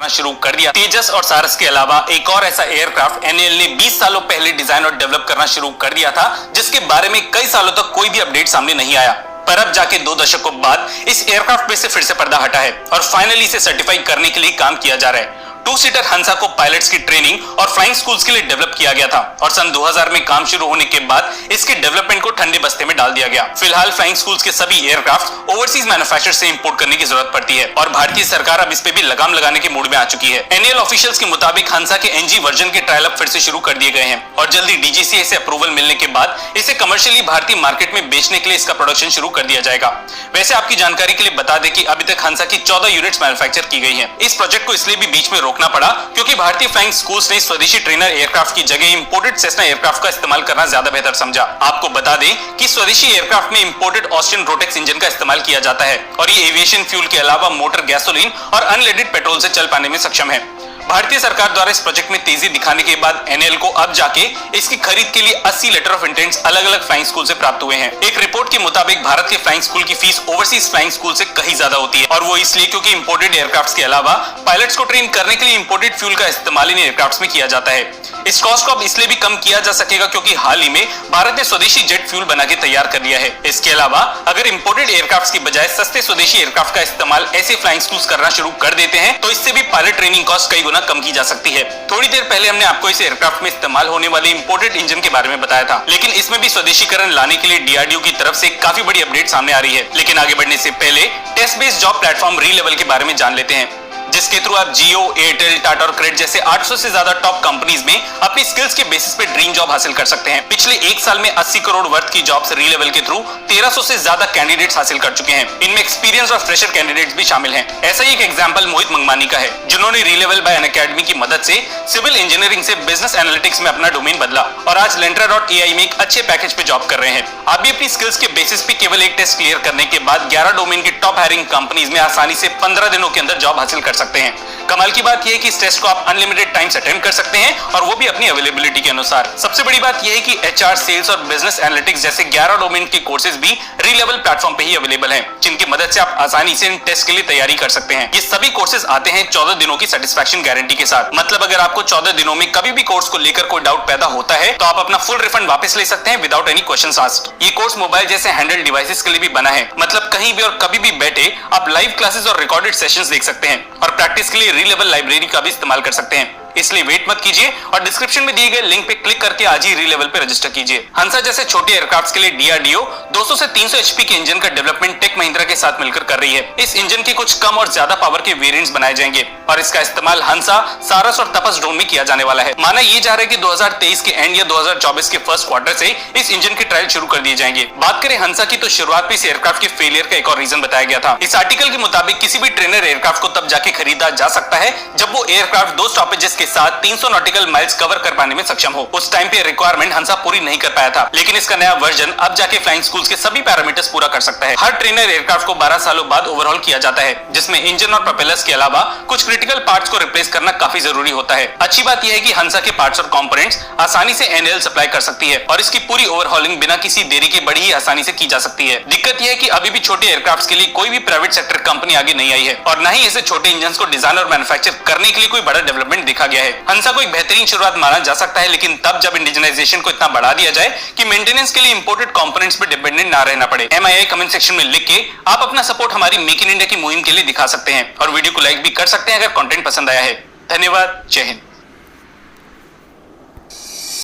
शुरू कर दिया। तेजस और सारस के अलावा एक और ऐसा एयरक्राफ्ट एनएल ने 20 सालों पहले डिजाइन और डेवलप करना शुरू कर दिया था, जिसके बारे में कई सालों तक कोई भी अपडेट सामने नहीं आया। पर अब जाके 2 दशकों बाद इस एयरक्राफ्ट में से फिर से पर्दा हटा है और फाइनली इसे सर्टिफाई करने के लिए काम किया जा रहा है। 2 सीटर हंसा को पायलट्स की ट्रेनिंग और फ्लाइंग स्कूल्स के लिए डेवलप किया गया था और सन 2000 में काम शुरू होने के बाद इसके डेवलपमेंट को ठंडे बस्ते में डाल दिया गया। फिलहाल फ्लाइंग स्कूल्स के सभी एयरक्राफ्ट ओवरसीज मैन्युफैक्चरर से इंपोर्ट करने की जरूरत पड़ती है और भारतीय सरकार अब इस पे भी लगाम लगाने के मूड में आ चुकी है। एनएल ऑफिशियल्स के मुताबिक हंसा के एनजी वर्जन के ट्रायल अब फिर से शुरू कर दिए गए हैं और जल्दी डीजीसीए से अप्रूवल मिलने के बाद इसे कमर्शियली भारतीय मार्केट में बेचने के लिए इसका प्रोडक्शन शुरू कर दिया जाएगा। वैसे आपकी जानकारी के लिए बता दें कि अभी तक हंसा की 14 यूनिट्स मैन्युफैक्चर की गई हैं। इस प्रोजेक्ट को इसलिए भी बीच में रोकना पड़ा क्योंकि भारतीय फ्लाइंग स्कूल्स ने स्वदेशी ट्रेनर एयरक्राफ्ट की जगह इंपोर्टेड सेस्ना एयरक्राफ्ट का इस्तेमाल करना ज्यादा बेहतर समझा। आपको बता दें कि स्वदेशी एयरक्राफ्ट में इंपोर्टेड ऑस्टिन रोटेक्स इंजन का इस्तेमाल किया जाता है और ये एविएशन फ्यूल के अलावा मोटर गैसोलीन और अनलेडेड पेट्रोल से चल पाने में सक्षम है। भारतीय सरकार द्वारा इस प्रोजेक्ट में तेजी दिखाने के बाद एनएल को अब जाके इसकी खरीद के लिए 80 लेटर ऑफ इंटेंट्स अलग अलग फ्लाइंग स्कूल से प्राप्त हुए हैं। एक रिपोर्ट के मुताबिक भारत के फ्लाइंग स्कूल की फीस ओवरसीज फ्लाइंग स्कूल से कहीं ज्यादा होती है और वो इसलिए क्योंकि इंपोर्टेड एयरक्राफ्ट के अलावा पायलट्स को ट्रेन करने के लिए इंपोर्टेड फ्यूल का इस्तेमाल इन एयरक्राफ्ट में किया जाता है। इस कॉस्ट को अब इसलिए भी कम किया जा सकेगा क्योंकि हाल ही में भारत ने स्वदेशी जेट फ्यूल बना के तैयार कर लिया है। इसके अलावा अगर इंपोर्टेड एयरक्राफ्ट की बजाय सस्ते स्वदेशी एयरक्राफ्ट का इस्तेमाल ऐसे फ्लाइंग स्कूल्स करना शुरू कर देते हैं तो इससे भी पायलट ट्रेनिंग कॉस्ट कई गुना कम की जा सकती है। थोड़ी देर पहले हमने आपको इस एयरक्राफ्ट में इस्तेमाल होने वाले इंपोर्टेड इंजन के बारे में बताया था, लेकिन इसमें भी स्वदेशीकरण लाने के लिए डीआरडीओ की तरफ से काफी बड़ी अपडेट सामने आ रही है। लेकिन आगे बढ़ने से पहले test based job platform Relevel के बारे में जान लेते हैं, जिसके थ्रू आप जियो, एयरटेल, टाटा और क्रेडिट जैसे 800 से ज्यादा टॉप कंपनीज में अपनी स्किल्स के बेसिस पे ड्रीम जॉब हासिल कर सकते हैं। पिछले 1 साल में 80 करोड़ वर्थ की जॉब्स रीलेवल के थ्रू 1300 से ज्यादा कैंडिडेट्स हासिल कर चुके हैं। इनमें एक्सपीरियंस और फ्रेशर कैंडिडेट्स भी शामिल हैं। ऐसा ही एक एग्जांपल मोहित मंगमानी का है, जिन्होंने रीलेवल बाय अनअकैडमी की मदद से सिविल इंजीनियरिंग से बिजनेस एनालिटिक्स में अपना डोमेन बदला और आज Lentra.ai में एक अच्छे पैकेज पे जॉब कर रहे हैं। आप भी अपनी स्किल्स के बेसिस पे केवल एक टेस्ट क्लियर करने के बाद 11 डोमेन की टॉप हायरिंग कंपनीज में आसानी से 15 दिनों के अंदर जॉब हासिल कर सकते हैं। कमाल की बात यह है कि इस टेस्ट को आप अनलिमिटेड टाइम्स अटेंड कर सकते हैं और वो भी अपनी अवेलेबिलिटी के अनुसार। सबसे बड़ी बात यह है कि एचआर, सेल्स और बिजनेस एनालिटिक्स जैसे 11 डोमेन के कोर्सेज भी रीलेवल प्लेटफॉर्म पे ही अवेलेबल हैं, जिनकी मदद से आप आसानी से इन टेस्ट के लिए तैयारी कर सकते हैं। ये सभी कोर्सेज आते हैं 14 दिनों की सेटिस्फैक्शन गारंटी के साथ। मतलब अगर आपको 14 दिनों में कभी भी कोर्स को लेकर कोई डाउट पैदा होता है तो आप अपना फुल रिफंड वापस ले सकते हैं विदाउट एनी क्वेश्चंस आस्क्ड। ये कोर्स मोबाइल जैसे हैंडल डिवाइसेस के लिए भी बना है, मतलब कहीं भी और कभी भी बैठे आप लाइव क्लासेस और रिकॉर्डेड सेशंस देख सकते हैं और प्रैक्टिस के लिए रीलेवल लाइब्रेरी का भी इस्तेमाल कर सकते हैं। इसलिए वेट मत कीजिए और डिस्क्रिप्शन में दिए गए लिंक पे क्लिक करके आज ही रीलेवल पे रजिस्टर कीजिए। हंसा जैसे छोटे एयरक्राफ्ट्स के लिए डीआरडीओ 200 से 300 एचपी के इंजन का डेवलपमेंट टेक महिंद्रा के साथ मिलकर कर रही है। इस इंजन के कुछ कम और ज्यादा पावर के वेरिएंट्स बनाए जाएंगे और इसका इस्तेमाल हंसा, सारस और तपस ड्रोन में किया जाने वाला है। माना ये जा रहा है कि 2023 के एंड या 2024 के फर्स्ट क्वार्टर से इस इंजन के ट्रायल शुरू कर दिए जाएंगे। बात करें हंसा की तो शुरुआत में इस एयरक्राफ्ट के फेलियर का एक और रीजन बताया गया था। इस आर्टिकल के मुताबिक किसी भी ट्रेनर एयरक्राफ्ट को तब जाके खरीदा जा सकता है जब वो एयरक्राफ्ट 2 स्टॉपेजेस के साथ 300 नॉटिकल माइल्स कवर कर पाने में सक्षम हो। उस टाइम पे रिक्वायरमेंट हंसा पूरी नहीं कर पाया था, लेकिन इसका नया वर्जन अब जाके फ्लाइंग स्कूल्स के सभी पैरामीटर्स पूरा कर सकता है। हर ट्रेनर एयरक्राफ्ट को 12 सालों बाद ओवरहॉल किया जाता है, जिसमें इंजन और प्रोपेलर्स के अलावा कुछ क्रिटिकल पार्ट्स को रिप्लेस करना काफी जरूरी होता है। अच्छी बात यह है कि हंसा के पार्ट्स और कंपोनेंट्स आसानी से एनएल सप्लाई कर सकती है और इसकी पूरी ओवरहॉलिंग बिना किसी देरी के बड़ी ही आसानी से की जा सकती है। दिक्कत यह है कि अभी भी छोटे एयरक्राफ्ट के लिए कोई भी प्राइवेट सेक्टर कंपनी आगे नहीं आई है और न ही ऐसे छोटे इंजन को डिजाइन और मैन्युफैक्चर करने के लिए कोई बड़ा डेवलपमेंट देखा गया है। हंसा को एक बेहतरीन शुरुआत माना जा सकता है, लेकिन तब जब इंडिजनाइजेशन को इतना बढ़ा दिया जाए कि मेंटेनेंस के लिए इंपोर्टेड कंपोनेंट्स पे डिपेंडेंट ना रहना पड़े। MII कमेंट सेक्शन में लिख के आप अपना सपोर्ट हमारी मेक इन इंडिया की मुहिम के लिए दिखा सकते हैं और वीडियो को लाइक भी कर सकते हैं अगर कंटेंट पसंद आया है। धन्यवाद। जय हिंद।